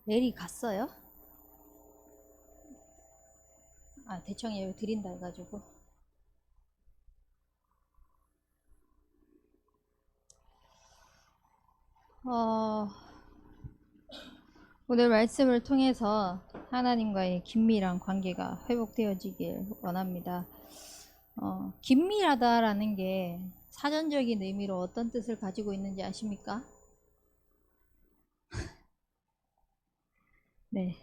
내리 갔어요? 아, 대청 예우 드린다 해가지고. 어, 오늘 말씀을 통해서 하나님과의 긴밀한 관계가 회복되어지길 원합니다. 긴밀하다라는 게 사전적인 의미로 어떤 뜻을 가지고 있는지 아십니까? 네.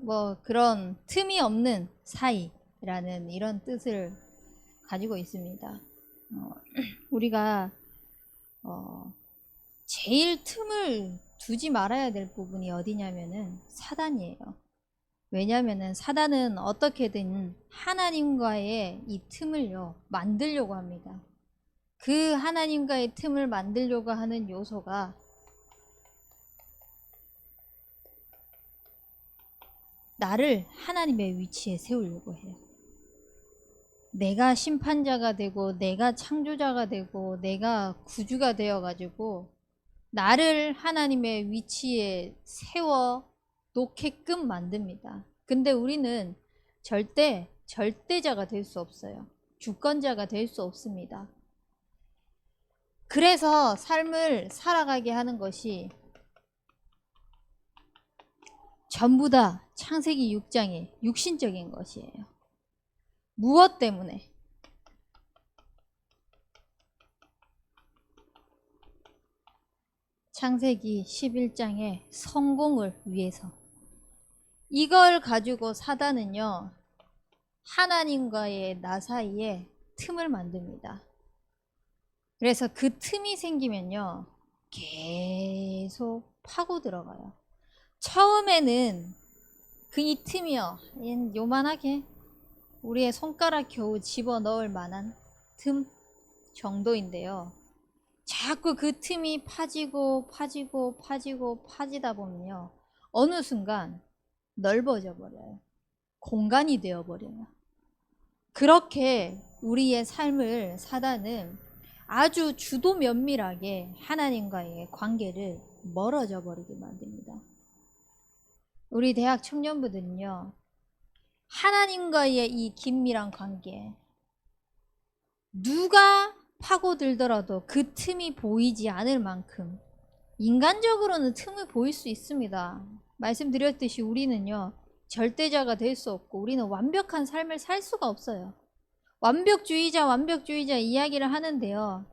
뭐 그런 틈이 없는 사이라는 이런 뜻을 가지고 있습니다. 우리가 제일 틈을 두지 말아야 될 부분이 어디냐면은 사단이에요. 왜냐면은 사단은 어떻게든 하나님과의 이 틈을요 만들려고 합니다. 그 하나님과의 틈을 만들려고 하는 요소가 나를 하나님의 위치에 세우려고 해요. 내가 심판자가 되고 내가 창조자가 되고 내가 구주가 되어 가지고 나를 하나님의 위치에 세워 놓게끔 만듭니다. 근데 우리는 절대자가 될 수 없어요. 주권자가 될 수 없습니다. 그래서 삶을 살아가게 하는 것이 전부 다 창세기 6장의 육신적인 것이에요. 무엇 때문에? 창세기 11장의 성공을 위해서. 이걸 가지고 사단은요, 하나님과의 나 사이에 틈을 만듭니다. 그래서 그 틈이 생기면요, 계속 파고 들어가요. 처음에는 그 이 틈이요, 요만하게 우리의 손가락 겨우 집어넣을 만한 틈 정도인데요. 자꾸 그 틈이 파지다 보면요. 어느 순간 넓어져 버려요. 공간이 되어 버려요. 그렇게 우리의 삶을 사단은 아주 주도 면밀하게 하나님과의 관계를 멀어져 버리게 만듭니다. 우리 대학 청년부들은요, 하나님과의 이 긴밀한 관계, 누가 파고들더라도 그 틈이 보이지 않을 만큼 인간적으로는 틈을 보일 수 있습니다. 말씀드렸듯이 우리는요, 절대자가 될 수 없고 우리는 완벽한 삶을 살 수가 없어요. 완벽주의자 이야기를 하는데요.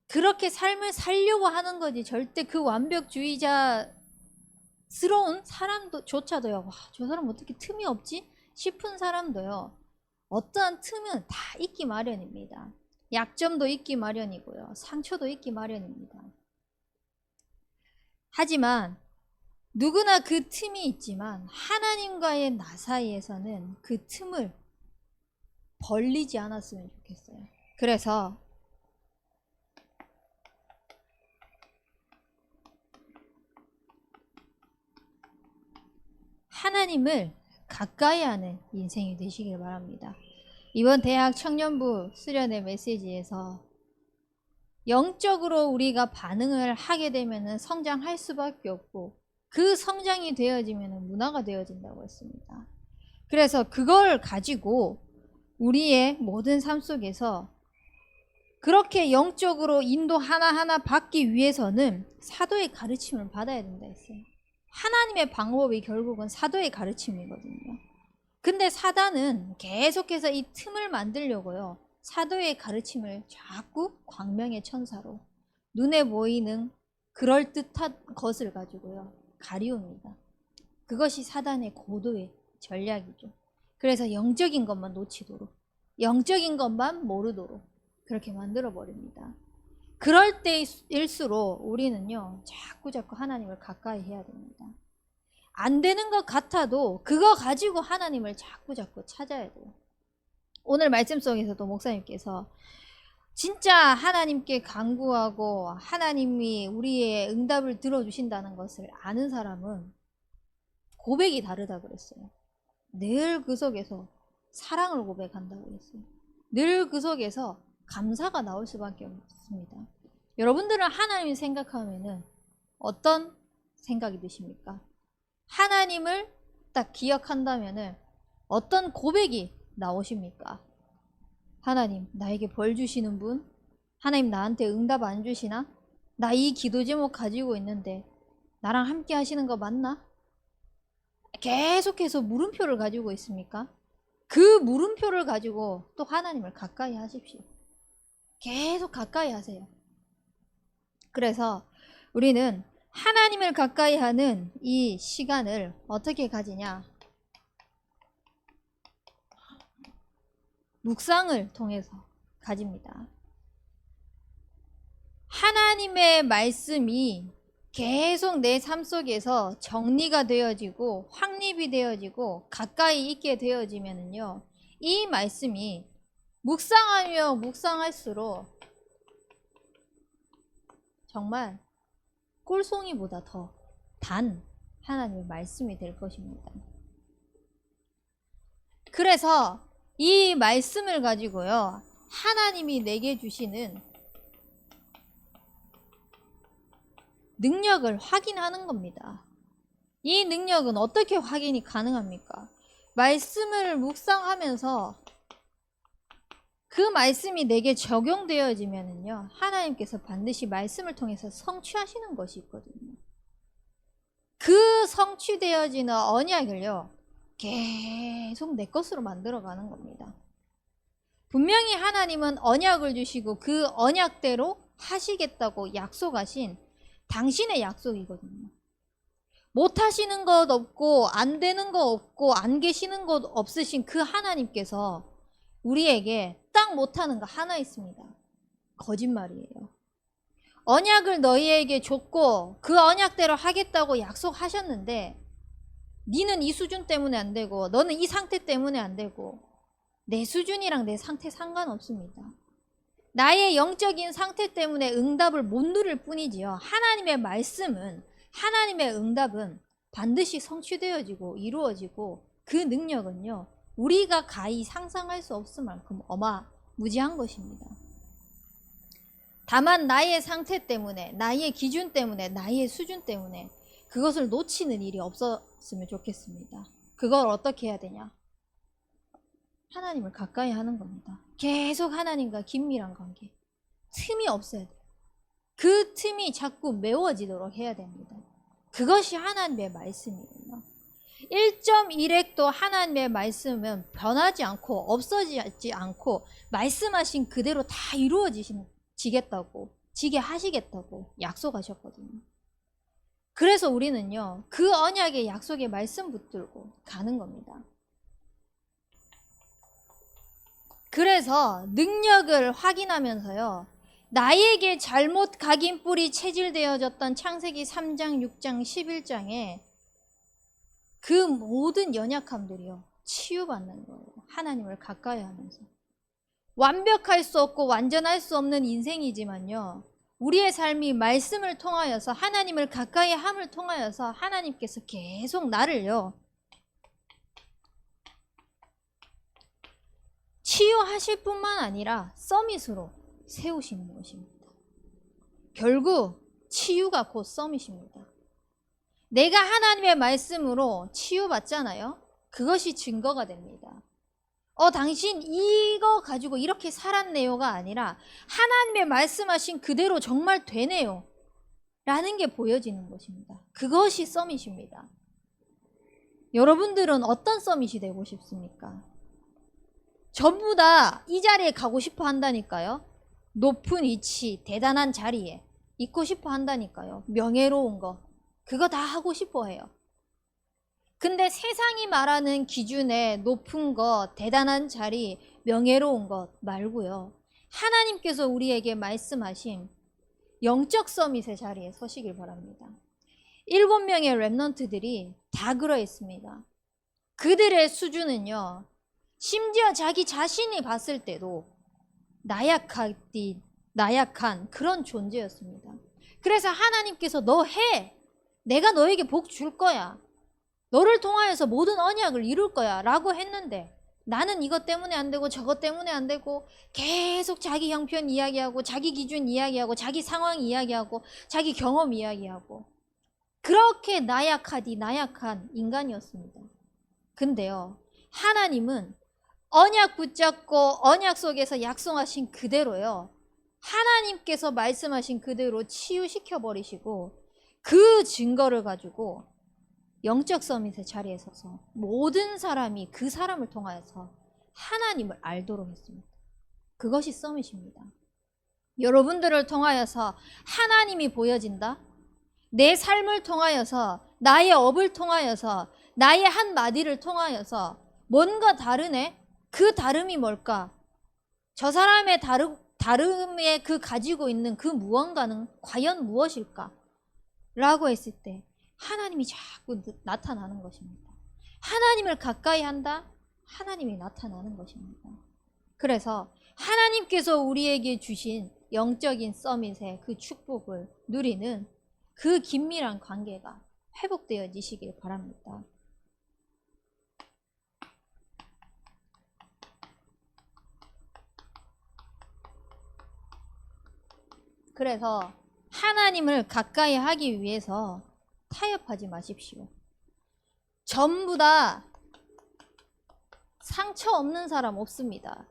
그렇게 삶을 살려고 하는 거지 절대 그 완벽주의자스러운 사람조차도요. 와, 저 사람 어떻게 틈이 없지? 싶은 사람도요. 어떠한 틈은 다 있기 마련입니다. 약점도 있기 마련이고요. 상처도 있기 마련입니다. 하지만 누구나 그 틈이 있지만 하나님과의 나 사이에서는 그 틈을 벌리지 않았으면 좋겠어요. 그래서 하나님을 가까이 하는 인생이 되시길 바랍니다. 이번 대학 청년부 수련회 메시지에서 영적으로 우리가 반응을 하게 되면 성장할 수밖에 없고 그 성장이 되어지면 문화가 되어진다고 했습니다. 그래서 그걸 가지고 우리의 모든 삶 속에서 그렇게 영적으로 인도 하나하나 받기 위해서는 사도의 가르침을 받아야 된다 했어요. 하나님의 방법이 결국은 사도의 가르침이거든요. 근데 사단은 계속해서 이 틈을 만들려고요. 사도의 가르침을 자꾸 광명의 천사로 눈에 보이는 그럴듯한 것을 가지고요. 가리웁니다. 그것이 사단의 고도의 전략이죠. 그래서 영적인 것만 놓치도록, 영적인 것만 모르도록 그렇게 만들어 버립니다. 그럴 때일수록 우리는요, 자꾸 하나님을 가까이 해야 됩니다. 안 되는 것 같아도 그거 가지고 하나님을 자꾸 찾아야 돼요. 오늘 말씀 속에서도 목사님께서 진짜 하나님께 간구하고 하나님이 우리의 응답을 들어주신다는 것을 아는 사람은 고백이 다르다 그랬어요. 늘 그 속에서 사랑을 고백한다고 했어요. 늘 그 속에서 감사가 나올 수밖에 없습니다. 여러분들은 하나님 생각하면은 어떤 생각이 드십니까? 하나님을 딱 기억한다면은 어떤 고백이 나오십니까? 하나님, 나에게 벌 주시는 분? 하나님, 나한테 응답 안 주시나? 나 이 기도 제목 가지고 있는데 나랑 함께 하시는 거 맞나? 계속해서 물음표를 가지고 있습니까? 그 물음표를 가지고 또 하나님을 가까이 하십시오. 계속 가까이 하세요. 그래서 우리는 하나님을 가까이 하는 이 시간을 어떻게 가지냐? 묵상을 통해서 가집니다. 하나님의 말씀이 계속 내 삶 속에서 정리가 되어지고 확립이 되어지고 가까이 있게 되어지면요, 이 말씀이 묵상하며 묵상할수록 정말 꿀송이보다 더 단 하나님의 말씀이 될 것입니다. 그래서 이 말씀을 가지고요, 하나님이 내게 주시는 능력을 확인하는 겁니다. 이 능력은 어떻게 확인이 가능합니까? 말씀을 묵상하면서 그 말씀이 내게 적용되어지면요, 하나님께서 반드시 말씀을 통해서 성취하시는 것이 있거든요. 그 성취되어지는 언약을요, 계속 내 것으로 만들어가는 겁니다. 분명히 하나님은 언약을 주시고 그 언약대로 하시겠다고 약속하신 당신의 약속이거든요. 못 하시는 것 없고 안 되는 것 없고 안 계시는 것 없으신 그 하나님께서 우리에게 딱 못하는 거 하나 있습니다. 거짓말이에요. 언약을 너희에게 줬고 그 언약대로 하겠다고 약속하셨는데 니는 이 수준 때문에 안 되고 너는 이 상태 때문에 안 되고, 내 수준이랑 내 상태 상관없습니다. 나의 영적인 상태 때문에 응답을 못 누릴 뿐이지요, 하나님의 말씀은, 하나님의 응답은 반드시 성취되어지고 이루어지고 그 능력은요, 우리가 가히 상상할 수 없을 만큼 어마무지한 것입니다. 다만 나의 상태 때문에, 나의 기준 때문에, 나의 수준 때문에 그것을 놓치는 일이 없었으면 좋겠습니다. 그걸 어떻게 해야 되냐? 하나님을 가까이 하는 겁니다. 계속 하나님과 긴밀한 관계. 틈이 없어야 돼요. 그 틈이 자꾸 메워지도록 해야 됩니다. 그것이 하나님의 말씀이에요. 1.1핵도 하나님의 말씀은 변하지 않고 없어지지 않고 말씀하신 그대로 다 이루어지겠다고, 지게 하시겠다고 약속하셨거든요. 그래서 우리는요, 그 언약의 약속의 말씀 붙들고 가는 겁니다. 그래서 능력을 확인하면서요, 나에게 잘못 각인뿔이 체질되어졌던 창세기 3장, 6장, 11장에 그 모든 연약함들이요, 치유받는 거예요. 하나님을 가까이 하면서. 완벽할 수 없고 완전할 수 없는 인생이지만요, 우리의 삶이 말씀을 통하여서, 하나님을 가까이 함을 통하여서 하나님께서 계속 나를요, 치유하실 뿐만 아니라 서밋으로 세우시는 것입니다. 결국 치유가 곧 서밋입니다. 내가 하나님의 말씀으로 치유받잖아요. 그것이 증거가 됩니다. 당신 이거 가지고 이렇게 살았네요가 아니라 하나님의 말씀하신 그대로 정말 되네요 라는 게 보여지는 것입니다. 그것이 서밋입니다. 여러분들은 어떤 서밋이 되고 싶습니까? 전부 다 이 자리에 가고 싶어 한다니까요. 높은 위치, 대단한 자리에 있고 싶어 한다니까요. 명예로운 거, 그거 다 하고 싶어 해요. 근데 세상이 말하는 기준에 높은 것, 대단한 자리, 명예로운 것 말고요, 하나님께서 우리에게 말씀하신 영적 서밋의 자리에 서시길 바랍니다. 7명의 렘넌트들이 다 그러 있습니다. 그들의 수준은요, 심지어 자기 자신이 봤을 때도 나약한 그런 존재였습니다. 그래서 하나님께서 너 해! 내가 너에게 복 줄 거야. 너를 통하여서 모든 언약을 이룰 거야 라고 했는데 나는 이것 때문에 안 되고 저것 때문에 안 되고 계속 자기 형편 이야기하고 자기 기준 이야기하고 자기 상황 이야기하고 자기 경험 이야기하고 그렇게 나약한 인간이었습니다. 근데요, 하나님은 언약 붙잡고 언약 속에서 약속하신 그대로요, 하나님께서 말씀하신 그대로 치유시켜 버리시고 그 증거를 가지고 영적 서밋의 자리에 서서 모든 사람이 그 사람을 통하여서 하나님을 알도록 했습니다. 그것이 서밋입니다. 여러분들을 통하여서 하나님이 보여진다? 내 삶을 통하여서, 나의 업을 통하여서, 나의 한마디를 통하여서 뭔가 다르네? 그 다름이 뭘까? 저 사람의 다름에 그 가지고 있는 그 무언가는 과연 무엇일까? 라고 했을 때 하나님이 자꾸 나타나는 것입니다. 하나님을 가까이 한다? 하나님이 나타나는 것입니다. 그래서 하나님께서 우리에게 주신 영적인 서밋의 그 축복을 누리는 그 긴밀한 관계가 회복되어지시길 바랍니다. 그래서 하나님을 가까이 하기 위해서 타협하지 마십시오. 전부 다 상처 없는 사람 없습니다.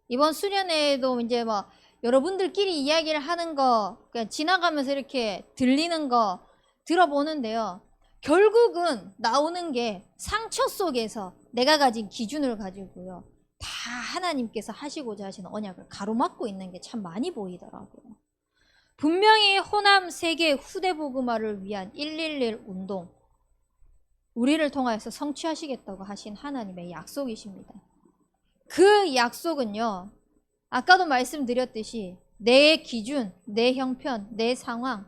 이번 수련회에도 이제 뭐 여러분들끼리 이야기를 하는 거 그냥 지나가면서 이렇게 들리는 거 들어보는데요. 결국은 나오는 게 상처 속에서 내가 가진 기준을 가지고요, 다 하나님께서 하시고자 하시는 언약을 가로막고 있는 게 참 많이 보이더라고요. 분명히 호남 세계 후대 복음화를 위한 111 운동, 우리를 통하여서 성취하시겠다고 하신 하나님의 약속이십니다. 그 약속은요, 아까도 말씀드렸듯이 내 기준, 내 형편, 내 상황,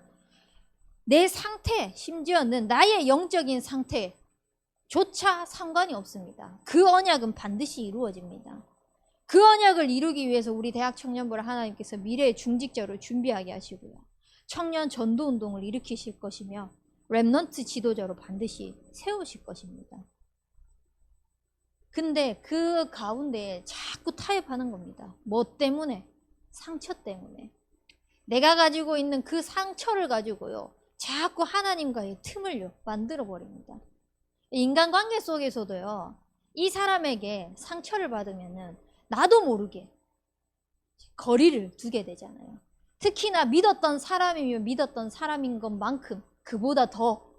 내 상태, 심지어는 나의 영적인 상태조차 상관이 없습니다. 그 언약은 반드시 이루어집니다. 그 언약을 이루기 위해서 우리 대학 청년부를 하나님께서 미래의 중직자로 준비하게 하시고요, 청년 전도 운동을 일으키실 것이며 렘넌트 지도자로 반드시 세우실 것입니다. 근데 그 가운데 자꾸 타협하는 겁니다. 뭐 때문에? 상처 때문에. 내가 가지고 있는 그 상처를 가지고요, 자꾸 하나님과의 틈을 만들어 버립니다. 인간관계 속에서도요, 이 사람에게 상처를 받으면은 나도 모르게 거리를 두게 되잖아요. 특히나 믿었던 사람이면 믿었던 사람인 것만큼 그보다 더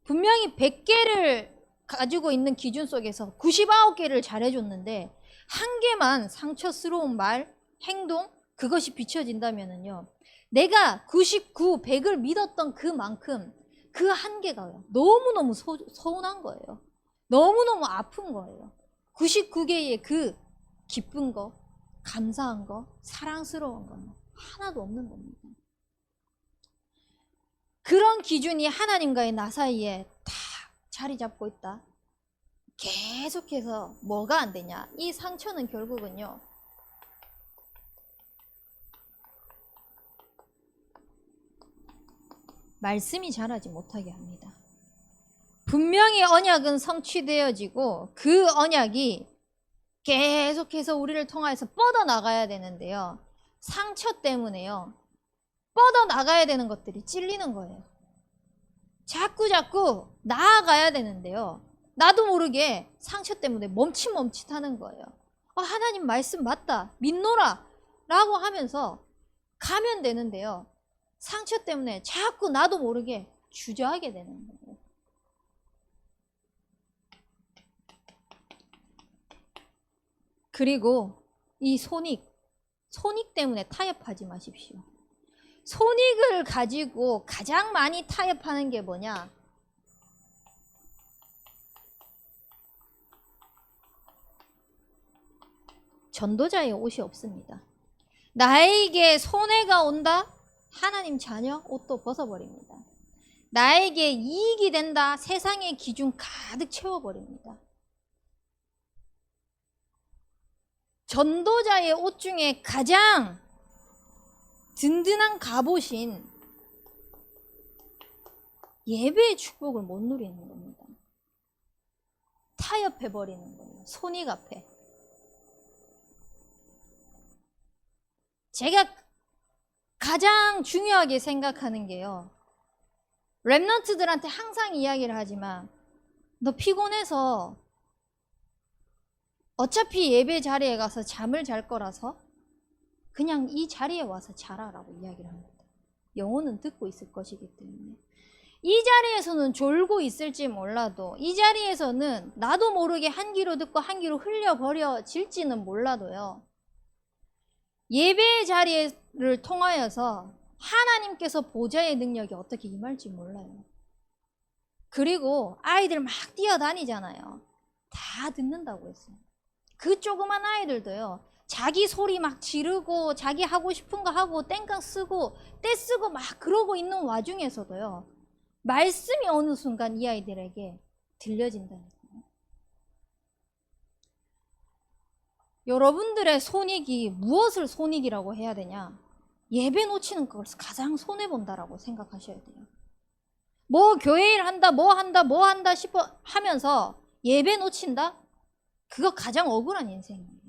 분명히 100개를 가지고 있는 기준 속에서 99개를 잘해줬는데 한 개만 상처스러운 말, 행동, 그것이 비춰진다면은요, 내가 99, 100을 믿었던 그만큼 그 한 개가 너무너무 서운한 거예요. 너무너무 아픈 거예요. 99개의 그 기쁜 거, 감사한 거, 사랑스러운 건 하나도 없는 겁니다. 그런 기준이 하나님과의 나 사이에 다 자리 잡고 있다. 계속해서 뭐가 안 되냐? 이 상처는 결국은요, 말씀이 자라지 못하게 합니다. 분명히 언약은 성취되어지고 그 언약이 계속해서 우리를 통해서 뻗어나가야 되는데요, 상처 때문에요, 뻗어나가야 되는 것들이 찔리는 거예요. 자꾸 나아가야 되는데요, 나도 모르게 상처 때문에 멈칫멈칫하는 거예요. 하나님 말씀 맞다, 믿노라 라고 하면서 가면 되는데요, 상처 때문에 자꾸 나도 모르게 주저하게 되는 거예요. 그리고 이 손익 때문에 타협하지 마십시오. 손익을 가지고 가장 많이 타협하는 게 뭐냐? 전도자의 옷이 없습니다. 나에게 손해가 온다? 하나님 자녀 옷도 벗어버립니다. 나에게 이익이 된다? 세상의 기준 가득 채워버립니다. 전도자의 옷 중에 가장 든든한 갑옷인 예배의 축복을 못 누리는 겁니다. 타협해버리는 거예요. 손익 앞에. 제가 가장 중요하게 생각하는 게요, 랩런트들한테 항상 이야기를 하지만, 너 피곤해서 어차피 예배 자리에 가서 잠을 잘 거라서 그냥 이 자리에 와서 자라라고 이야기를 합니다. 영혼은 듣고 있을 것이기 때문에. 이 자리에서는 졸고 있을지 몰라도, 이 자리에서는 나도 모르게 한 귀로 듣고 한 귀로 흘려버려질지는 몰라도요, 예배의 자리를 통하여서 하나님께서 보좌의 능력이 어떻게 임할지 몰라요. 그리고 아이들 막 뛰어다니잖아요. 다 듣는다고 했어요. 그 조그만 아이들도요, 자기 소리 막 지르고 자기 하고 싶은 거 하고 땡깡 쓰고 떼 쓰고 막 그러고 있는 와중에서도요, 말씀이 어느 순간 이 아이들에게 들려진다니까요. 여러분들의 손익이 무엇을 손익이라고 해야 되냐? 예배 놓치는 것을 가장 손해본다라고 생각하셔야 돼요. 뭐 교회 일 한다, 뭐 한다 싶어 하면서 예배 놓친다? 그거 가장 억울한 인생이에요.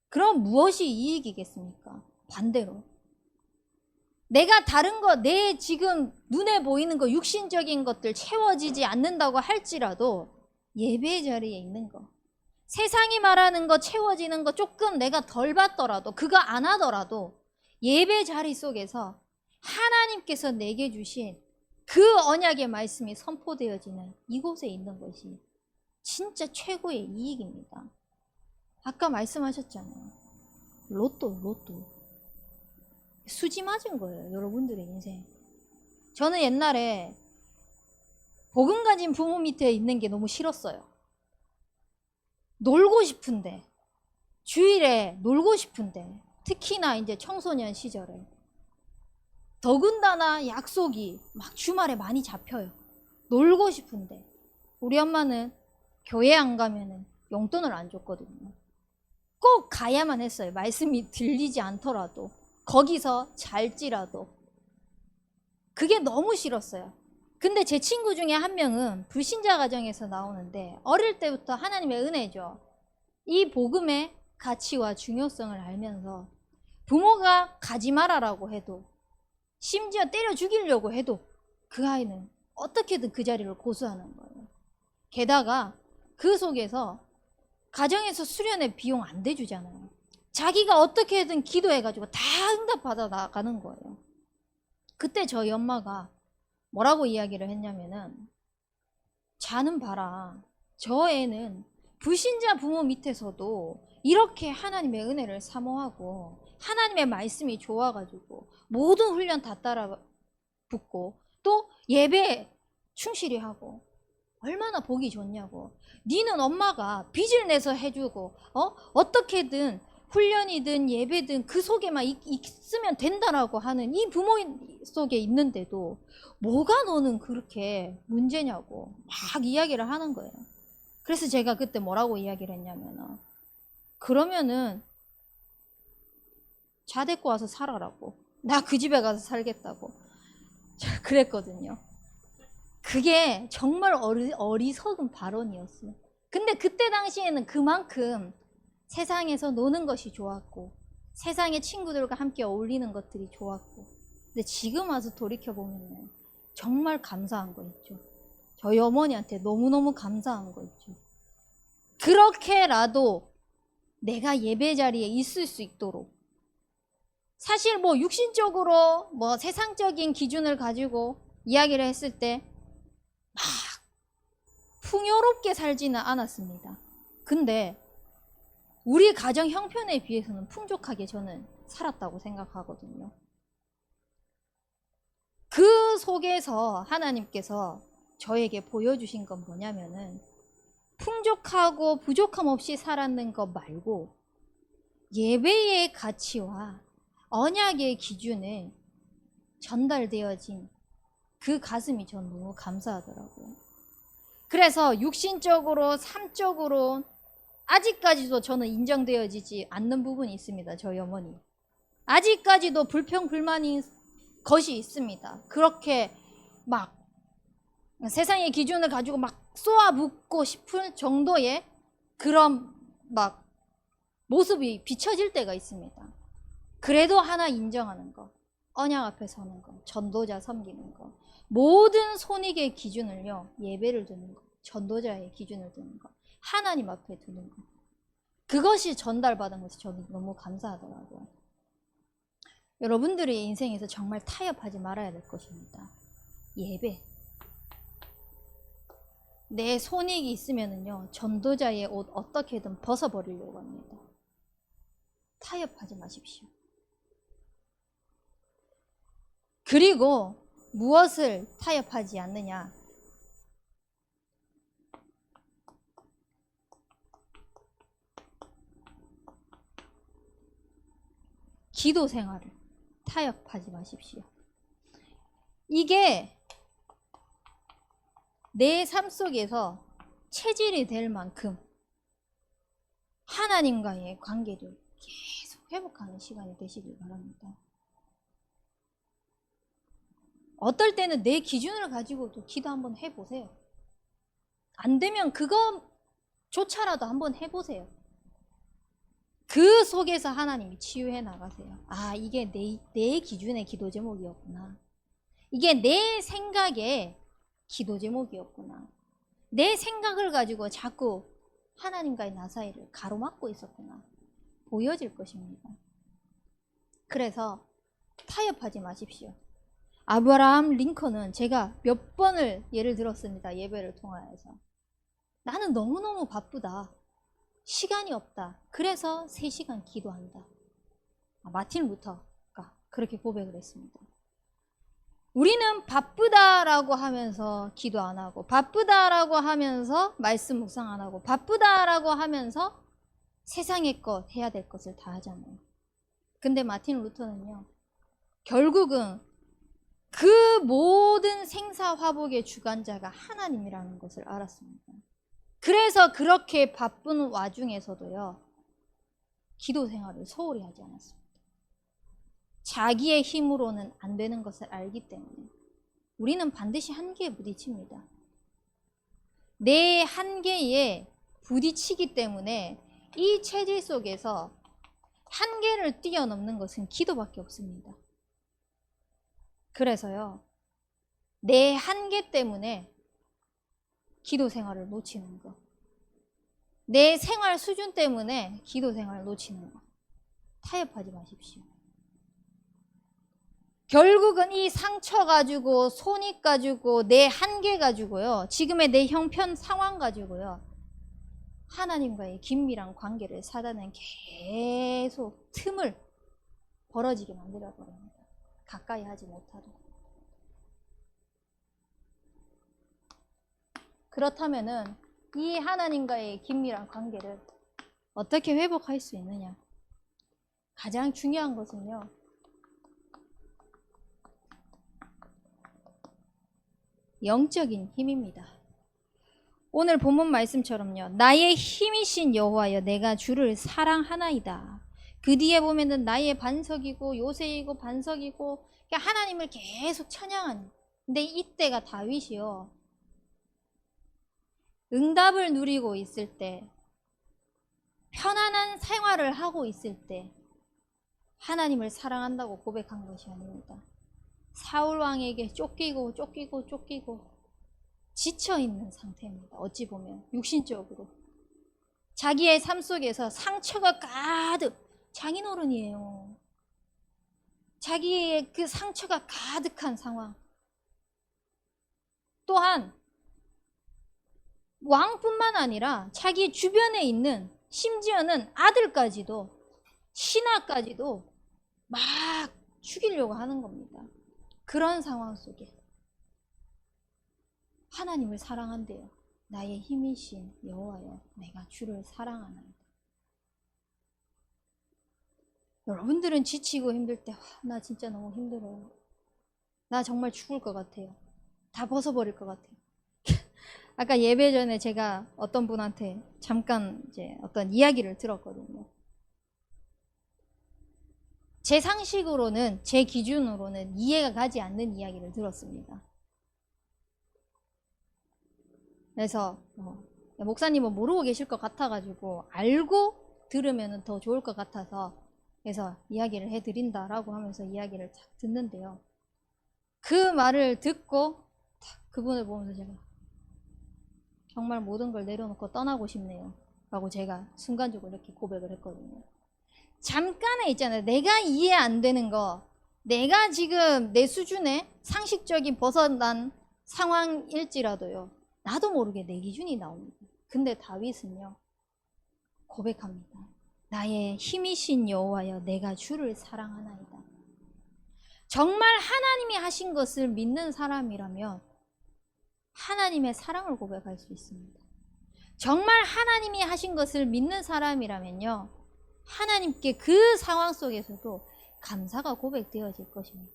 그럼 무엇이 이익이겠습니까? 반대로. 내가 다른 거, 내 지금 눈에 보이는 거, 육신적인 것들 채워지지 않는다고 할지라도 예배 자리에 있는 거, 세상이 말하는 거 채워지는 거 조금 내가 덜 받더라도, 그거 안 하더라도 예배 자리 속에서 하나님께서 내게 주신 그 언약의 말씀이 선포되어지는 이곳에 있는 것이 진짜 최고의 이익입니다. 아까 말씀하셨잖아요. 로또. 수지 맞은 거예요, 여러분들의 인생. 저는 옛날에 복음 가진 부모 밑에 있는 게 너무 싫었어요. 놀고 싶은데, 주일에 놀고 싶은데, 특히나 이제 청소년 시절에 더군다나 약속이 막 주말에 많이 잡혀요. 놀고 싶은데 우리 엄마는 교회 안 가면은 용돈을 안 줬거든요. 꼭 가야만 했어요. 말씀이 들리지 않더라도, 거기서 잘지라도. 그게 너무 싫었어요. 근데 제 친구 중에 한 명은 불신자 가정에서 나오는데 어릴 때부터 하나님의 은혜죠, 이 복음의 가치와 중요성을 알면서 부모가 가지 말아라고 해도, 심지어 때려 죽이려고 해도 그 아이는 어떻게든 그 자리를 고수하는 거예요. 게다가 그 속에서 가정에서 수련회 비용 안 대주잖아요. 자기가 어떻게든 기도해가지고 다 응답받아 나가는 거예요. 그때 저희 엄마가 뭐라고 이야기를 했냐면은, 자는 봐라, 저 애는 불신자 부모 밑에서도 이렇게 하나님의 은혜를 사모하고 하나님의 말씀이 좋아가지고 모든 훈련 다 따라 붙고 또 예배 충실히 하고 얼마나 보기 좋냐고. 니는 엄마가 빚을 내서 해주고 어떻게든 훈련이든 예배든 그 속에만 있으면 된다라고 하는 이 부모 속에 있는데도 뭐가 너는 그렇게 문제냐고 막 이야기를 하는 거예요. 그래서 제가 그때 뭐라고 이야기를 했냐면, 그러면은 자 데리고 와서 살아라고, 나 그 집에 가서 살겠다고 그랬거든요. 그게 정말 어리석은 발언이었어요. 근데 그때 당시에는 그만큼 세상에서 노는 것이 좋았고 세상의 친구들과 함께 어울리는 것들이 좋았고, 근데 지금 와서 돌이켜보면 정말 감사한 거 있죠. 저희 어머니한테 너무너무 감사한 거 있죠. 그렇게라도 내가 예배 자리에 있을 수 있도록, 사실 뭐 육신적으로 뭐 세상적인 기준을 가지고 이야기를 했을 때 막 풍요롭게 살지는 않았습니다. 근데 우리 가정 형편에 비해서는 풍족하게 저는 살았다고 생각하거든요. 그 속에서 하나님께서 저에게 보여주신 건 뭐냐면은, 풍족하고 부족함 없이 살았는 것 말고 예배의 가치와 언약의 기준에 전달되어진 그 가슴이 전 너무 감사하더라고요. 그래서 육신적으로, 삶적으로 아직까지도 저는 인정되어지지 않는 부분이 있습니다. 저희 어머니 아직까지도 불평불만인 것이 있습니다. 그렇게 막 세상의 기준을 가지고 막 쏘아붙고 싶을 정도의 그런 막 모습이 비춰질 때가 있습니다. 그래도 하나 인정하는 거, 언약 앞에 서는 거, 전도자 섬기는 거, 모든 손익의 기준을요, 예배를 두는 거, 전도자의 기준을 두는 거, 하나님 앞에 두는 거. 그것이 전달받은 것이 저는 너무 감사하더라고요. 여러분들의 인생에서 정말 타협하지 말아야 될 것입니다. 예배. 내 손익이 있으면은요, 전도자의 옷 어떻게든 벗어버리려고 합니다. 타협하지 마십시오. 그리고 무엇을 타협하지 않느냐? 기도 생활을 타협하지 마십시오. 이게 내 삶 속에서 체질이 될 만큼 하나님과의 관계를 계속 회복하는 시간이 되시길 바랍니다. 어떨 때는 내 기준을 가지고도 기도 한번 해보세요. 안 되면 그거조차라도 한번 해보세요. 그 속에서 하나님이 치유해 나가세요. 아, 이게 내 기준의 기도 제목이었구나. 이게 내 생각의 기도 제목이었구나. 내 생각을 가지고 자꾸 하나님과의 나 사이를 가로막고 있었구나. 보여질 것입니다. 그래서 타협하지 마십시오. 아브라함 링컨은 제가 몇 번을 예를 들었습니다. 예배를 통하여서. 나는 너무너무 바쁘다. 시간이 없다. 그래서 3시간 기도한다. 마틴 루터가 그렇게 고백을 했습니다. 우리는 바쁘다라고 하면서 기도 안 하고, 바쁘다라고 하면서 말씀 묵상 안 하고, 바쁘다라고 하면서 세상의 것, 해야 될 것을 다 하잖아요. 근데 마틴 루터는요, 결국은 그 모든 생사화복의 주관자가 하나님이라는 것을 알았습니다. 그래서 그렇게 바쁜 와중에서도요, 기도 생활을 소홀히 하지 않았습니다. 자기의 힘으로는 안 되는 것을 알기 때문에 우리는 반드시 한계에 부딪힙니다. 내 한계에 부딪히기 때문에 이 체질 속에서 한계를 뛰어넘는 것은 기도밖에 없습니다. 그래서요, 내 한계 때문에 기도 생활을 놓치는 거, 내 생활 수준 때문에 기도 생활을 놓치는 거, 타협하지 마십시오. 결국은 이 상처 가지고, 손익 가지고, 내 한계 가지고요, 지금의 내 형편 상황 가지고요, 하나님과의 긴밀한 관계를 사단은 계속 틈을 벌어지게 만들어 버립니다. 가까이 하지 못하도록. 그렇다면은 이 하나님과의 긴밀한 관계를 어떻게 회복할 수 있느냐? 가장 중요한 것은요, 영적인 힘입니다. 오늘 본문 말씀처럼요, 나의 힘이신 여호와여 내가 주를 사랑하나이다. 그 뒤에 보면은 나의 반석이고 요새이고 반석이고, 하나님을 계속 찬양하는. 근데 이때가 다윗이요, 응답을 누리고 있을 때, 편안한 생활을 하고 있을 때 하나님을 사랑한다고 고백한 것이 아닙니다. 사울 왕에게 쫓기고 지쳐있는 상태입니다. 어찌 보면 육신적으로 자기의 삶 속에서 상처가 가득, 장인어른이에요. 자기의 그 상처가 가득한 상황. 또한 왕뿐만 아니라 자기 주변에 있는, 심지어는 아들까지도, 신하까지도 막 죽이려고 하는 겁니다. 그런 상황 속에 하나님을 사랑한대요. 나의 힘이신 여호와여 내가 주를 사랑하나이다. 여러분들은 지치고 힘들 때, 나 진짜 너무 힘들어요. 나 정말 죽을 것 같아요. 다 벗어버릴 것 같아요. 아까 예배 전에 제가 어떤 분한테 잠깐 이제 어떤 이야기를 들었거든요. 제 상식으로는, 제 기준으로는 이해가 가지 않는 이야기를 들었습니다. 그래서 목사님은 모르고 계실 것 같아가지고 알고 들으면 더 좋을 것 같아서 그래서 이야기를 해드린다라고 하면서 이야기를 딱 듣는데요. 그 말을 듣고 딱 그분을 보면서 제가 정말 모든 걸 내려놓고 떠나고 싶네요 라고 제가 순간적으로 이렇게 고백을 했거든요. 잠깐에 있잖아요. 내가 이해 안 되는 거, 내가 지금 내 수준의 상식적인 벗어난 상황일지라도요, 나도 모르게 내 기준이 나옵니다. 근데 다윗은요 고백합니다. 나의 힘이신 여호와여, 내가 주를 사랑하나이다. 정말 하나님이 하신 것을 믿는 사람이라면 하나님의 사랑을 고백할 수 있습니다. 정말 하나님이 하신 것을 믿는 사람이라면요, 하나님께 그 상황 속에서도 감사가 고백되어질 것입니다.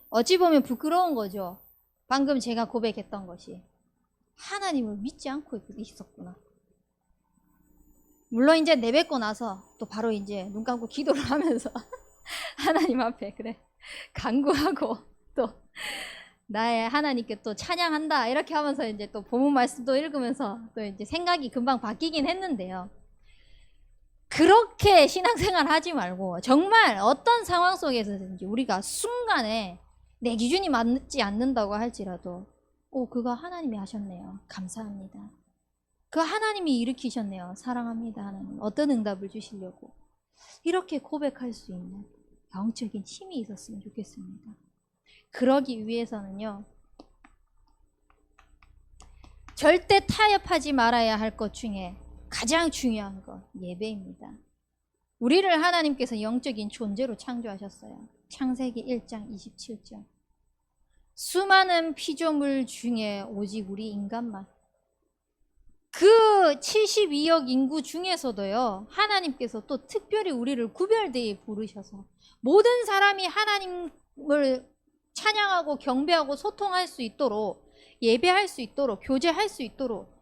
어찌 보면 부끄러운 거죠. 방금 제가 고백했던 것이 하나님을 믿지 않고 있었구나. 물론 이제 내뱉고 나서 또 바로 이제 눈 감고 기도를 하면서 하나님 앞에 그래 간구하고 또 나의 하나님께 또 찬양한다 이렇게 하면서 이제 또 본문 말씀도 읽으면서 또 이제 생각이 금방 바뀌긴 했는데요. 그렇게 신앙생활 하지 말고 정말 어떤 상황 속에서든지 우리가 순간에 내 기준이 맞지 않는다고 할지라도 그거 하나님이 하셨네요. 감사합니다. 그 하나님이 일으키셨네요. 사랑합니다. 하나님. 어떤 응답을 주시려고. 이렇게 고백할 수 있는 영적인 힘이 있었으면 좋겠습니다. 그러기 위해서는요, 절대 타협하지 말아야 할 것 중에 가장 중요한 것, 예배입니다. 우리를 하나님께서 영적인 존재로 창조하셨어요. 창세기 1장 27절. 수많은 피조물 중에 오직 우리 인간만, 그 72억 인구 중에서도요, 하나님께서 또 특별히 우리를 구별되이 부르셔서 모든 사람이 하나님을 찬양하고 경배하고 소통할 수 있도록, 예배할 수 있도록, 교제할 수 있도록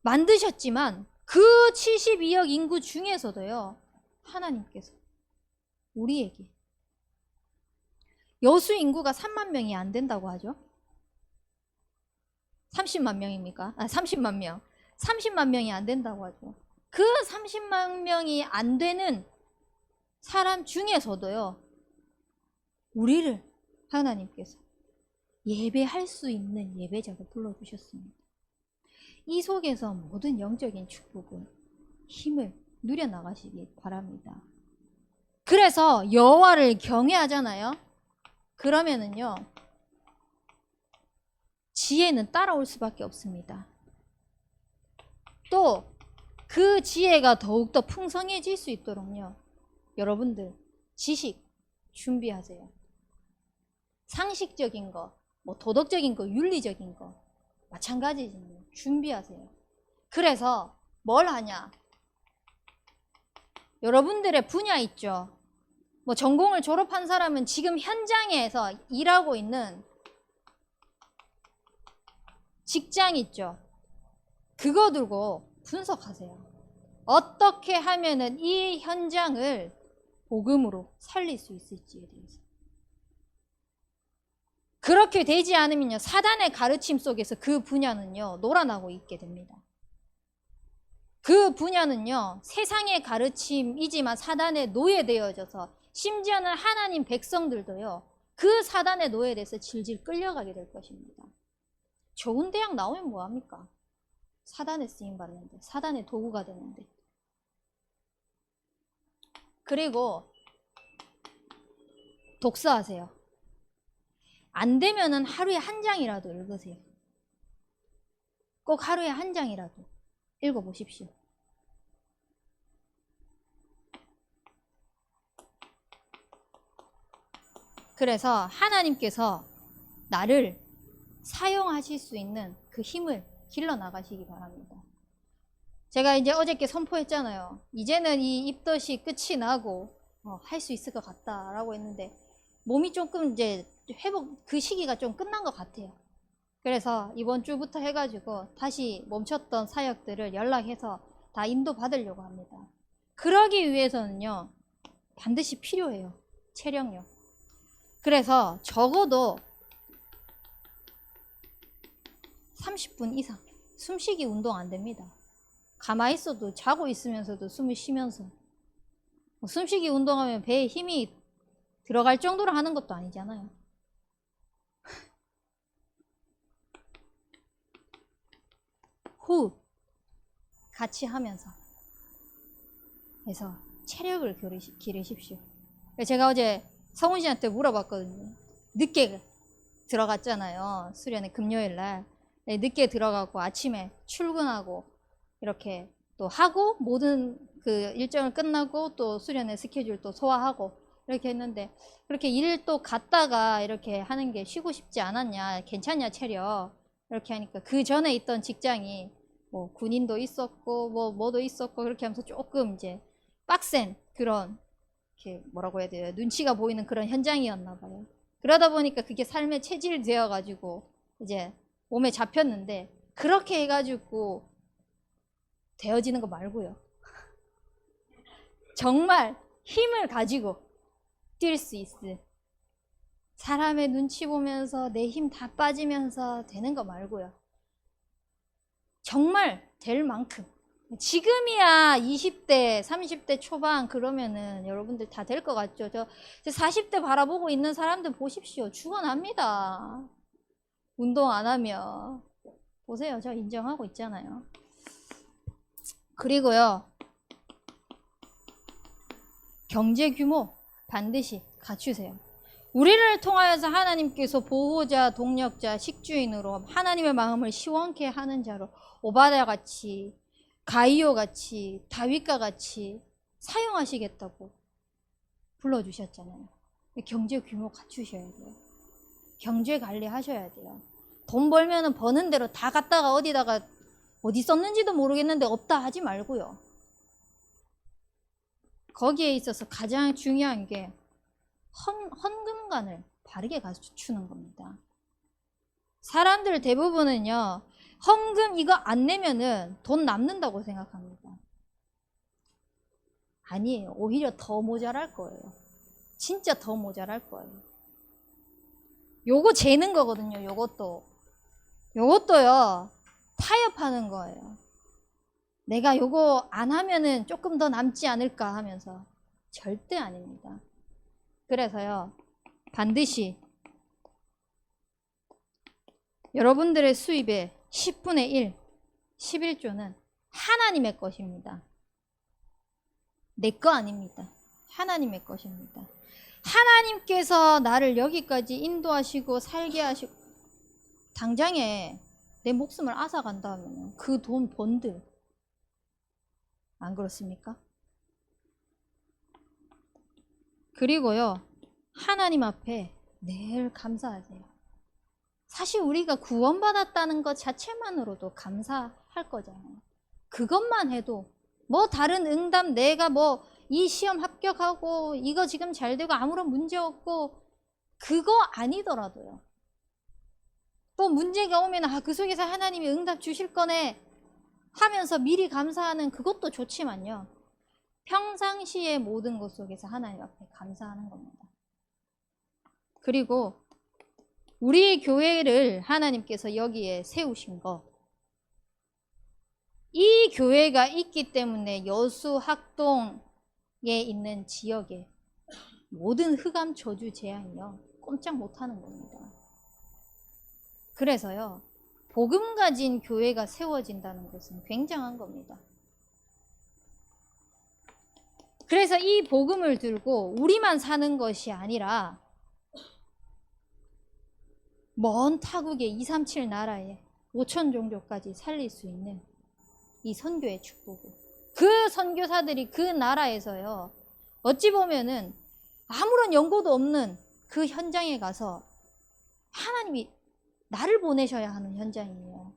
만드셨지만 그 72억 인구 중에서도요, 하나님께서 우리에게 여수 인구가 3만 명이 안 된다고 하죠. 30만 명입니까? 30만 명. 30만 명이 안 된다고 하죠. 그 30만 명이 안 되는 사람 중에서도요, 우리를 하나님께서 예배할 수 있는 예배자로 불러주셨습니다. 이 속에서 모든 영적인 축복은 힘을 누려나가시기 바랍니다. 그래서 여호와를 경외하잖아요. 그러면은요, 지혜는 따라올 수밖에 없습니다. 또 그 지혜가 더욱더 풍성해질 수 있도록요, 여러분들 지식 준비하세요. 상식적인 거, 도덕적인 거, 윤리적인 거 마찬가지지만 준비하세요. 그래서 뭘 하냐? 여러분들의 분야 있죠. 전공을 졸업한 사람은 지금 현장에서 일하고 있는 직장 있죠. 그거 들고 분석하세요. 어떻게 하면은 이 현장을 복음으로 살릴 수 있을지에 대해서. 그렇게 되지 않으면요, 사단의 가르침 속에서 그 분야는요, 놀아나고 있게 됩니다. 그 분야는요, 세상의 가르침이지만 사단에 노예되어져서 심지어는 하나님 백성들도요, 그 사단에 노예돼서 질질 끌려가게 될 것입니다. 좋은 대학 나오면 뭐합니까? 사단에 쓰임받는데, 사단의 도구가 되는데. 그리고 독서하세요. 안 되면은 하루에 한 장이라도 읽으세요. 꼭 하루에 한 장이라도 읽어보십시오. 그래서 하나님께서 나를 사용하실 수 있는 그 힘을 길러 나가시기 바랍니다. 제가 이제 어저께 선포했잖아요. 이제는 이 입덧이 끝이 나고 할 수 있을 것 같다라고 했는데 몸이 조금 이제 회복, 그 시기가 좀 끝난 것 같아요. 그래서 이번 주부터 해가지고 다시 멈췄던 사역들을 연락해서 다 인도 받으려고 합니다. 그러기 위해서는요, 반드시 필요해요. 체력력. 그래서 적어도 30분 이상 숨쉬기 운동 안 됩니다. 가만히 있어도, 자고 있으면서도 숨을 쉬면서 뭐 숨쉬기 운동하면 배에 힘이 들어갈 정도로 하는 것도 아니잖아요. 호흡 같이 하면서 그래서 체력을 기르십시오. 제가 어제 성훈 씨한테 물어봤거든요. 늦게 들어갔잖아요. 수련회 금요일날. 늦게 들어가고 아침에 출근하고 이렇게 또 하고 모든 그 일정을 끝나고 또 수련회 스케줄 또 소화하고 이렇게 했는데 그렇게 일 또 갔다가 이렇게 하는 게 쉬고 싶지 않았냐, 괜찮냐 체력 이렇게 하니까 그 전에 있던 직장이 뭐 군인도 있었고 뭐도 있었고 그렇게 하면서 조금 이제 빡센 그런 이렇게 뭐라고 해야 돼요, 눈치가 보이는 그런 현장이었나 봐요. 그러다 보니까 그게 삶의 체질이 되어 가지고 이제 몸에 잡혔는데 그렇게 해가지고 되어지는 거 말고요. 정말 힘을 가지고 뛸 수 있을, 사람의 눈치 보면서 내 힘 다 빠지면서 되는 거 말고요. 정말 될 만큼. 지금이야 20대, 30대 초반 그러면은 여러분들 다 될 것 같죠? 저 40대 바라보고 있는 사람들 보십시오. 죽어납니다. 운동 안 하면. 보세요. 저 인정하고 있잖아요. 그리고요. 경제 규모 반드시 갖추세요. 우리를 통하여서 하나님께서 보호자, 동력자, 식주인으로 하나님의 마음을 시원케 하는 자로 오바댜 같이, 가이오 같이, 다윗과 같이 사용하시겠다고 불러주셨잖아요. 경제 규모 갖추셔야 돼요. 경제 관리하셔야 돼요. 돈 벌면은 버는 대로 다 갖다가 어디다가 어디 썼는지도 모르겠는데 없다 하지 말고요. 거기에 있어서 가장 중요한 게 헌금관을 바르게 갖추는 겁니다. 사람들 대부분은요, 헌금 이거 안 내면은 돈 남는다고 생각합니다. 아니에요. 오히려 더 모자랄 거예요. 진짜 더 모자랄 거예요. 요거 재는 거거든요. 요것도요, 타협하는 거예요. 내가 요거 안 하면은 조금 더 남지 않을까 하면서. 절대 아닙니다. 그래서요, 반드시 여러분들의 수입의 10분의 1, 11조는 하나님의 것입니다. 내 거 아닙니다. 하나님의 것입니다. 하나님께서 나를 여기까지 인도하시고 살게 하시고 당장에 내 목숨을 앗아간다 하면 그 돈 번들 안 그렇습니까? 그리고요, 하나님 앞에 늘 감사하세요. 사실 우리가 구원받았다는 것 자체만으로도 감사할 거잖아요. 그것만 해도 뭐 다른 응답, 내가 뭐 이 시험 합격하고 이거 지금 잘 되고 아무런 문제 없고 그거 아니더라도요, 또 문제가 오면 그 속에서 하나님이 응답 주실 거네 하면서 미리 감사하는 그것도 좋지만요, 평상시의 모든 것 속에서 하나님 앞에 감사하는 겁니다. 그리고 우리 교회를 하나님께서 여기에 세우신 거, 이 교회가 있기 때문에 여수 학동에 있는 지역에 모든 흑암 저주 재앙이요 꼼짝 못하는 겁니다. 그래서요, 복음 가진 교회가 세워진다는 것은 굉장한 겁니다. 그래서 이 복음을 들고 우리만 사는 것이 아니라 먼 타국의 237 나라에 5천 종족까지 살릴 수 있는 이 선교의 축복을, 그 선교사들이 그 나라에서요, 어찌 보면은 아무런 연고도 없는 그 현장에 가서 하나님이 나를 보내셔야 하는 현장이에요.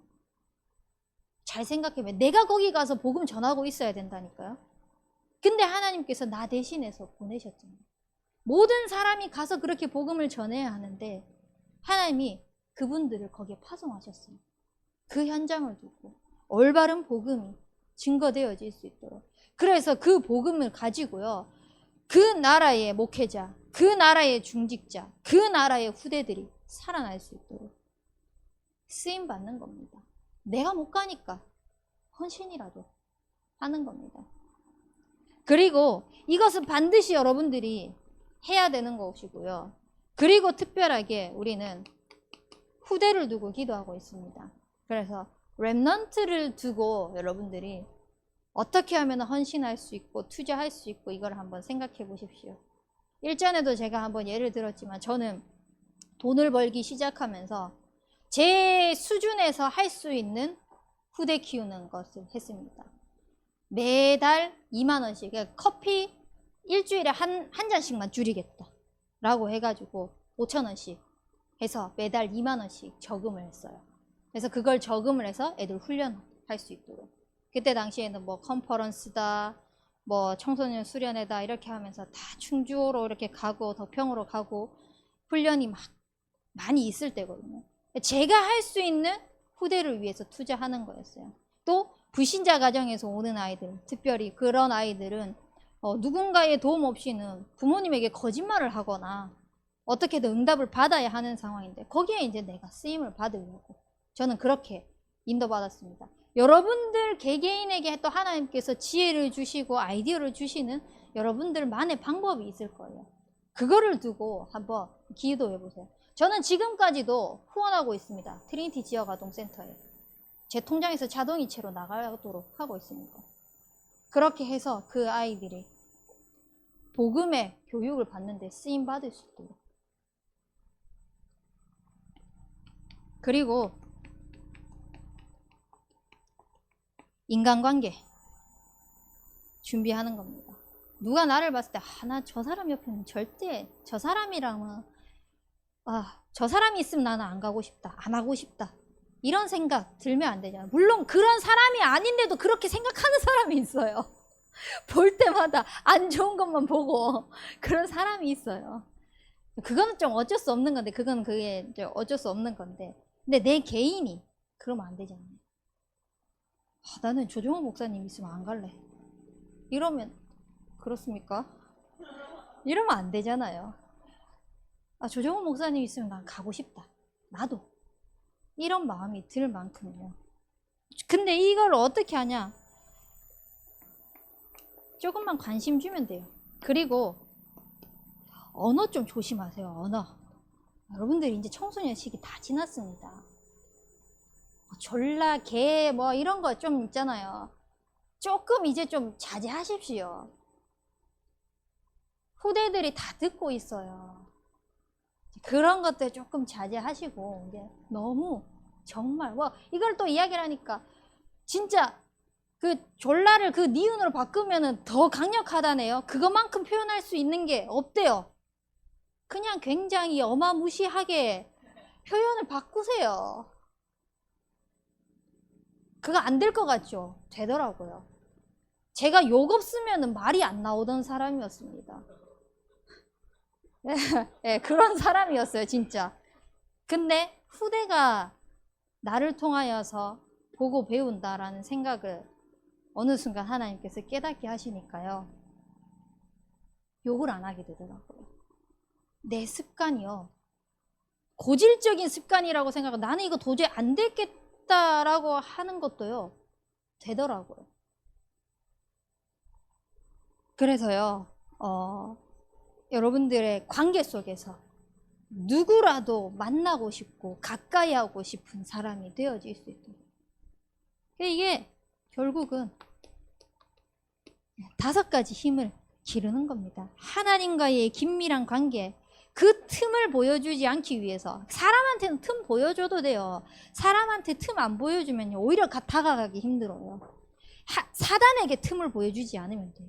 잘 생각해보면 내가 거기 가서 복음 전하고 있어야 된다니까요. 근데 하나님께서 나 대신해서 보내셨잖아요. 모든 사람이 가서 그렇게 복음을 전해야 하는데 하나님이 그분들을 거기에 파송하셨어요. 그 현장을 두고 올바른 복음이 증거되어질 수 있도록. 그래서 그 복음을 가지고요, 그 나라의 목회자, 그 나라의 중직자, 그 나라의 후대들이 살아날 수 있도록 쓰임 받는 겁니다. 내가 못 가니까 헌신이라도 하는 겁니다. 그리고 이것은 반드시 여러분들이 해야 되는 것이고요. 그리고 특별하게 우리는 후대를 두고 기도하고 있습니다. 그래서 렘넌트를 두고 여러분들이 어떻게 하면 헌신할 수 있고 투자할 수 있고 이걸 한번 생각해 보십시오. 일전에도 제가 한번 예를 들었지만 저는 돈을 벌기 시작하면서 제 수준에서 할 수 있는 후대 키우는 것을 했습니다. 매달 2만 원씩, 커피 일주일에 한 잔씩만 줄이겠다 라고 해가지고 5천 원씩 해서 매달 2만 원씩 저금을 했어요. 그래서 그걸 저금을 해서 애들 훈련할 수 있도록. 그때 당시에는 뭐 컨퍼런스다, 뭐 청소년 수련회다 이렇게 하면서 다 충주로 이렇게 가고 덕평으로 가고 훈련이 막 많이 있을 때거든요. 제가 할 수 있는 후대를 위해서 투자하는 거였어요. 또 불신자 가정에서 오는 아이들, 특별히 그런 아이들은 누군가의 도움 없이는 부모님에게 거짓말을 하거나 어떻게든 응답을 받아야 하는 상황인데 거기에 이제 내가 쓰임을 받으려고 저는 그렇게 인도받았습니다. 여러분들 개개인에게 또 하나님께서 지혜를 주시고 아이디어를 주시는 여러분들만의 방법이 있을 거예요. 그거를 두고 한번 기도해 보세요. 저는 지금까지도 후원하고 있습니다. 트리니티 지역아동센터에. 제 통장에서 자동이체로 나가도록 하고 있습니다. 그렇게 해서 그 아이들이 복음의 교육을 받는데 쓰임 받을 수 있도록. 그리고 인간관계 준비하는 겁니다. 누가 나를 봤을 때 나 저 사람 옆에는 절대 저 사람이랑은 저 사람이 있으면 나는 안 가고 싶다, 안 하고 싶다 이런 생각 들면 안 되잖아요. 물론 그런 사람이 아닌데도 그렇게 생각하는 사람이 있어요. 볼 때마다 안 좋은 것만 보고 그런 사람이 있어요. 그거는 좀 어쩔 수 없는 건데 그게 이제 어쩔 수 없는 건데 근데 내 개인이 그러면 안 되잖아요. 나는 조정호 목사님 있으면 안 갈래. 이러면 그렇습니까? 이러면 안 되잖아요. 조정호 목사님 있으면 난 가고 싶다. 나도. 이런 마음이 들 만큼요. 근데 이걸 어떻게 하냐? 조금만 관심 주면 돼요. 그리고 언어 좀 조심하세요. 언어. 여러분들이 이제 청소년 시기 다 지났습니다. 졸라 개 뭐 이런 거 좀 있잖아요. 조금 이제 좀 자제하십시오. 후대들이 다 듣고 있어요. 그런 것들 조금 자제하시고 이제 너무 정말 이걸 또 이야기를 하니까 진짜 그 졸라를 그 니은으로 바꾸면은 더 강력하다네요. 그것만큼 표현할 수 있는 게 없대요. 그냥 굉장히 어마무시하게 표현을 바꾸세요. 그거 안 될 것 같죠? 되더라고요. 제가 욕 없으면 말이 안 나오던 사람이었습니다. 네, 그런 사람이었어요, 진짜. 근데 후대가 나를 통하여서 보고 배운다라는 생각을 어느 순간 하나님께서 깨닫게 하시니까요. 욕을 안 하게 되더라고요. 내 습관이요. 고질적인 습관이라고 생각하고 나는 이거 도저히 안 되겠다라고 하는 것도요. 되더라고요. 그래서요. 여러분들의 관계 속에서 누구라도 만나고 싶고 가까이 하고 싶은 사람이 되어질 수 있도록. 이게 결국은 5가지 힘을 기르는 겁니다. 하나님과의 긴밀한 관계, 그 틈을 보여주지 않기 위해서. 사람한테는 틈 보여줘도 돼요. 사람한테 틈 안 보여주면 오히려 다가가기 힘들어요. 사단에게 틈을 보여주지 않으면 돼요.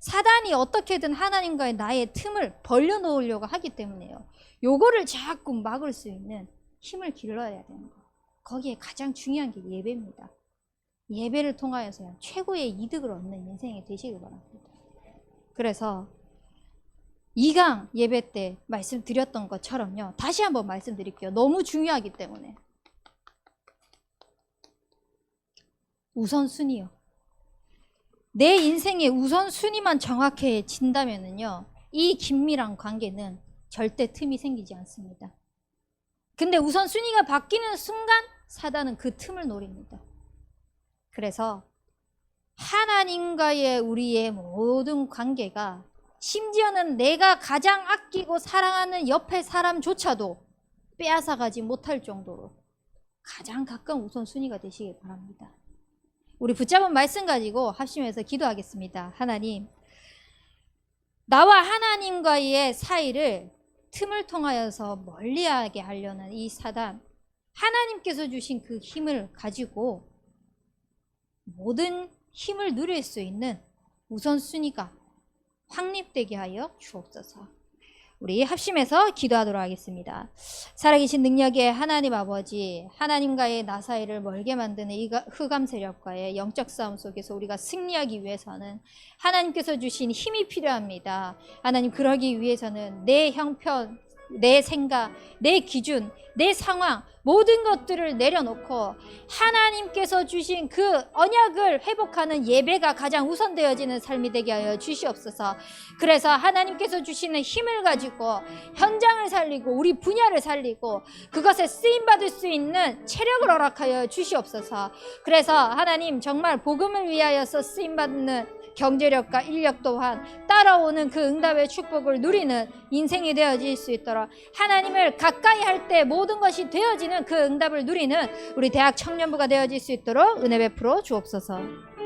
사단이 어떻게든 하나님과의 나의 틈을 벌려놓으려고 하기 때문에요. 요거를 자꾸 막을 수 있는 힘을 길러야 되는 거예요. 거기에 가장 중요한 게 예배입니다. 예배를 통하여서 최고의 이득을 얻는 인생이 되시길 바랍니다. 그래서 2강 예배 때 말씀드렸던 것처럼요. 다시 한번 말씀드릴게요. 너무 중요하기 때문에. 우선순위요. 내 인생의 우선순위만 정확해진다면요. 이 긴밀한 관계는 절대 틈이 생기지 않습니다. 근데 우선순위가 바뀌는 순간 사단은 그 틈을 노립니다. 그래서 하나님과의 우리의 모든 관계가, 심지어는 내가 가장 아끼고 사랑하는 옆에 사람조차도 빼앗아가지 못할 정도로 가장 가까운 우선순위가 되시길 바랍니다. 우리 붙잡은 말씀 가지고 합심해서 기도하겠습니다. 하나님, 나와 하나님과의 사이를 틈을 통하여서 멀리하게 하려는 이 사단, 하나님께서 주신 그 힘을 가지고 모든 힘을 누릴 수 있는 우선순위가 확립되게 하여 주옵소서. 우리 합심해서 기도하도록 하겠습니다. 살아계신 능력의 하나님 아버지, 하나님과의 나 사이를 멀게 만드는 이 흑암 세력과의 영적 싸움 속에서 우리가 승리하기 위해서는 하나님께서 주신 힘이 필요합니다. 하나님, 그러기 위해서는 내 형편, 내 생각, 내 기준, 내 상황, 모든 것들을 내려놓고 하나님께서 주신 그 언약을 회복하는 예배가 가장 우선되어지는 삶이 되게 하여 주시옵소서. 그래서 하나님께서 주시는 힘을 가지고 현장을 살리고 우리 분야를 살리고 그것에 쓰임받을 수 있는 체력을 허락하여 주시옵소서. 그래서 하나님, 정말 복음을 위하여서 쓰임받는 경제력과 인력 또한 따라오는 그 응답의 축복을 누리는 인생이 되어질 수 있도록, 하나님을 가까이 할 때 모든 것이 되어지는 그 응답을 누리는 우리 대학 청년부가 되어질 수 있도록 은혜 베풀어 주옵소서.